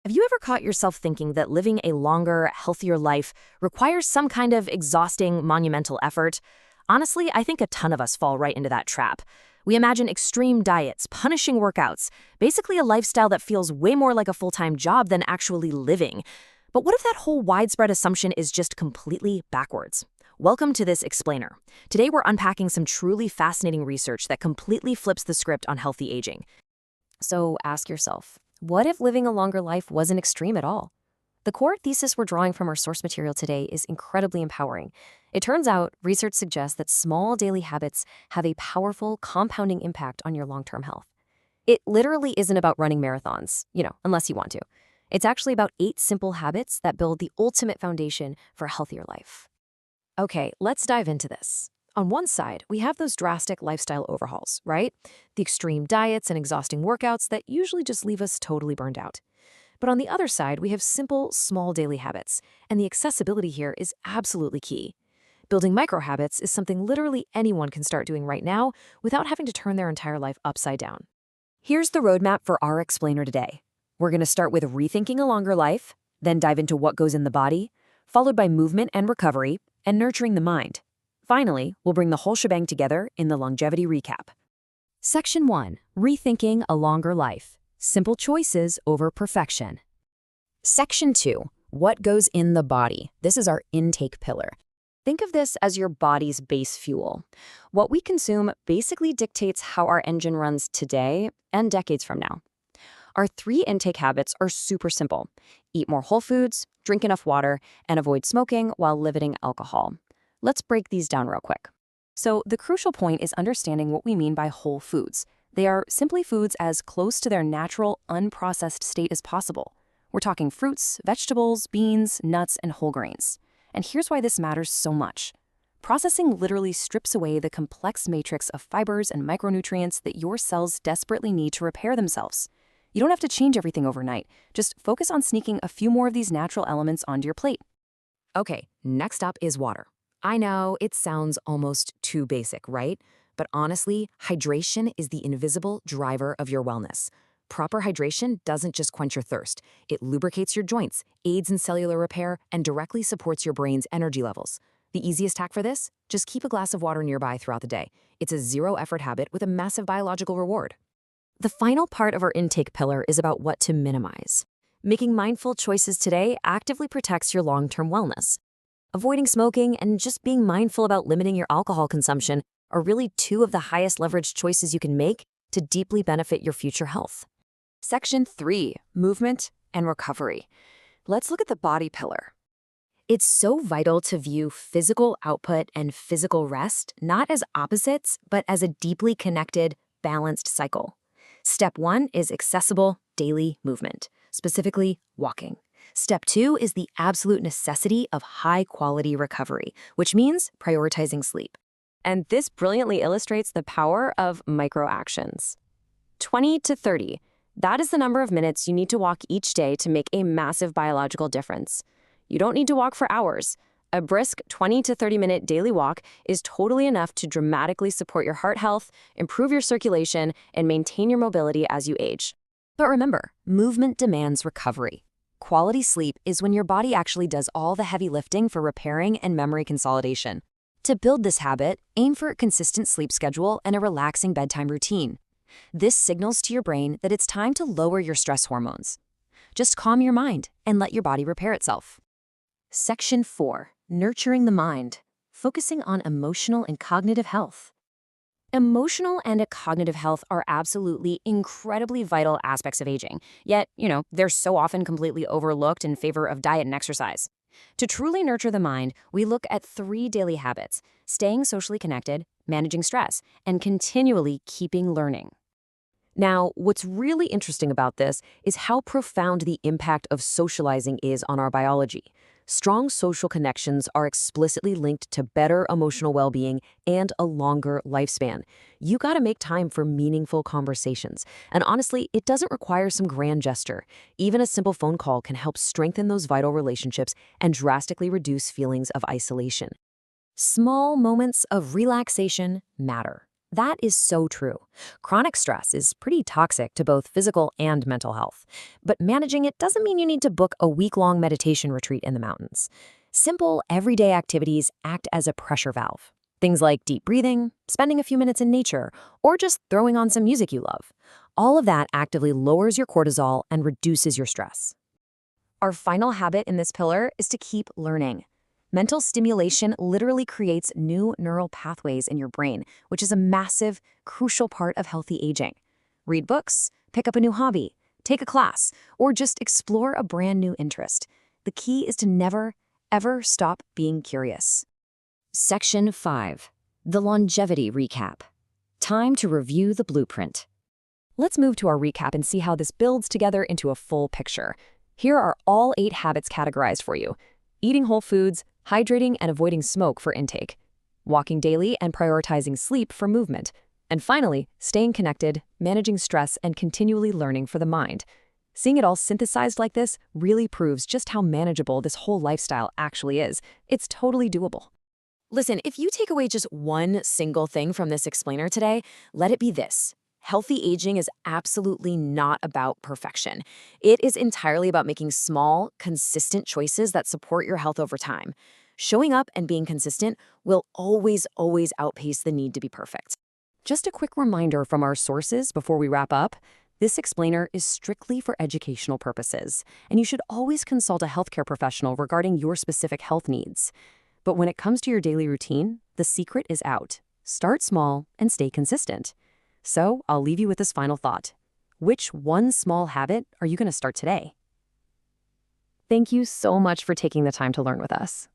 Have you ever caught yourself thinking that living a longer, healthier life requires some kind of exhausting, monumental effort? Honestly, I think a ton of us fall right into that trap. We imagine extreme diets, punishing workouts, basically a lifestyle that feels way more like a full-time job than actually living. But what if that whole widespread assumption is just completely backwards? Welcome to this explainer. Today we're unpacking some truly fascinating research that completely flips the script on healthy aging. So ask yourself, what if living a longer life wasn't extreme at all? The core thesis we're drawing from our source material today is incredibly empowering. It turns out, research suggests that small daily habits have a powerful, compounding impact on your long-term health. It literally isn't about running marathons, unless you want to. It's actually about 8 simple habits that build the ultimate foundation for a healthier life. Okay, let's dive into this. On one side, we have those drastic lifestyle overhauls, right? The extreme diets and exhausting workouts that usually just leave us totally burned out. But on the other side, we have simple, small daily habits, and the accessibility here is absolutely key. Building micro habits is something literally anyone can start doing right now without having to turn their entire life upside down. Here's the roadmap for our explainer today. We're going to start with rethinking a longer life, then dive into what goes in the body, followed by movement and recovery, and nurturing the mind. Finally, we'll bring the whole shebang together in the longevity recap. Section 1. Rethinking a longer life. Simple choices over perfection. Section 2. What goes in the body. This is our intake pillar. Think of this as your body's base fuel. What we consume basically dictates how our engine runs today and decades from now. Our 3 intake habits are super simple. Eat more whole foods, drink enough water, and avoid smoking while limiting alcohol. Let's break these down real quick. So the crucial point is understanding what we mean by whole foods. They are simply foods as close to their natural, unprocessed state as possible. We're talking fruits, vegetables, beans, nuts, and whole grains. And here's why this matters so much. Processing literally strips away the complex matrix of fibers and micronutrients that your cells desperately need to repair themselves. You don't have to change everything overnight. Just focus on sneaking a few more of these natural elements onto your plate. Okay, next up is water. I know it sounds almost too basic, right? But honestly, hydration is the invisible driver of your wellness. Proper hydration doesn't just quench your thirst. It lubricates your joints, aids in cellular repair, and directly supports your brain's energy levels. The easiest hack for this? Just keep a glass of water nearby throughout the day. It's a zero-effort habit with a massive biological reward. The final part of our intake pillar is about what to minimize. Making mindful choices today actively protects your long-term wellness. Avoiding smoking and just being mindful about limiting your alcohol consumption are really 2 of the highest leveraged choices you can make to deeply benefit your future health. Section 3. Movement and recovery. Let's look at the body pillar. It's so vital to view physical output and physical rest not as opposites, but as a deeply connected, balanced cycle. Step 1 is accessible daily movement, specifically walking. Step 2 is the absolute necessity of high-quality recovery, which means prioritizing sleep. And this brilliantly illustrates the power of micro-actions. 20 to 30. That is the number of minutes you need to walk each day to make a massive biological difference. You don't need to walk for hours. A brisk 20 to 30-minute daily walk is totally enough to dramatically support your heart health, improve your circulation, and maintain your mobility as you age. But remember, movement demands recovery. Quality sleep is when your body actually does all the heavy lifting for repairing and memory consolidation. To build this habit, aim for a consistent sleep schedule and a relaxing bedtime routine. This signals to your brain that it's time to lower your stress hormones. Just calm your mind and let your body repair itself. Section 4. Nurturing the mind. Focusing on emotional and cognitive health. Emotional and cognitive health are absolutely incredibly vital aspects of aging, yet, they're so often completely overlooked in favor of diet and exercise. To truly nurture the mind, we look at 3 daily habits: staying socially connected, managing stress, and continually keeping learning. Now, what's really interesting about this is how profound the impact of socializing is on our biology. Strong social connections are explicitly linked to better emotional well-being and a longer lifespan. You gotta make time for meaningful conversations. And honestly, it doesn't require some grand gesture. Even a simple phone call can help strengthen those vital relationships and drastically reduce feelings of isolation. Small moments of relaxation matter. That is so true. Chronic stress is pretty toxic to both physical and mental health. But managing it doesn't mean you need to book a week-long meditation retreat in the mountains. Simple, everyday activities act as a pressure valve. Things like deep breathing, spending a few minutes in nature, or just throwing on some music you love. All of that actively lowers your cortisol and reduces your stress. Our final habit in this pillar is to keep learning. Mental stimulation literally creates new neural pathways in your brain, which is a massive, crucial part of healthy aging. Read books, pick up a new hobby, take a class, or just explore a brand new interest. The key is to never, ever stop being curious. Section 5. The Longevity Recap. Time to review the blueprint. Let's move to our recap and see how this builds together into a full picture. Here are all 8 habits categorized for you: eating whole foods, hydrating and avoiding smoke for intake, walking daily and prioritizing sleep for movement, and finally, staying connected, managing stress, and continually learning for the mind. Seeing it all synthesized like this really proves just how manageable this whole lifestyle actually is. It's totally doable. Listen, if you take away just one single thing from this explainer today, let it be this. Healthy aging is absolutely not about perfection. It is entirely about making small, consistent choices that support your health over time. Showing up and being consistent will always, always outpace the need to be perfect. Just a quick reminder from our sources before we wrap up. This explainer is strictly for educational purposes, and you should always consult a healthcare professional regarding your specific health needs. But when it comes to your daily routine, the secret is out. Start small and stay consistent. So I'll leave you with this final thought. Which one small habit are you going to start today? Thank you so much for taking the time to learn with us.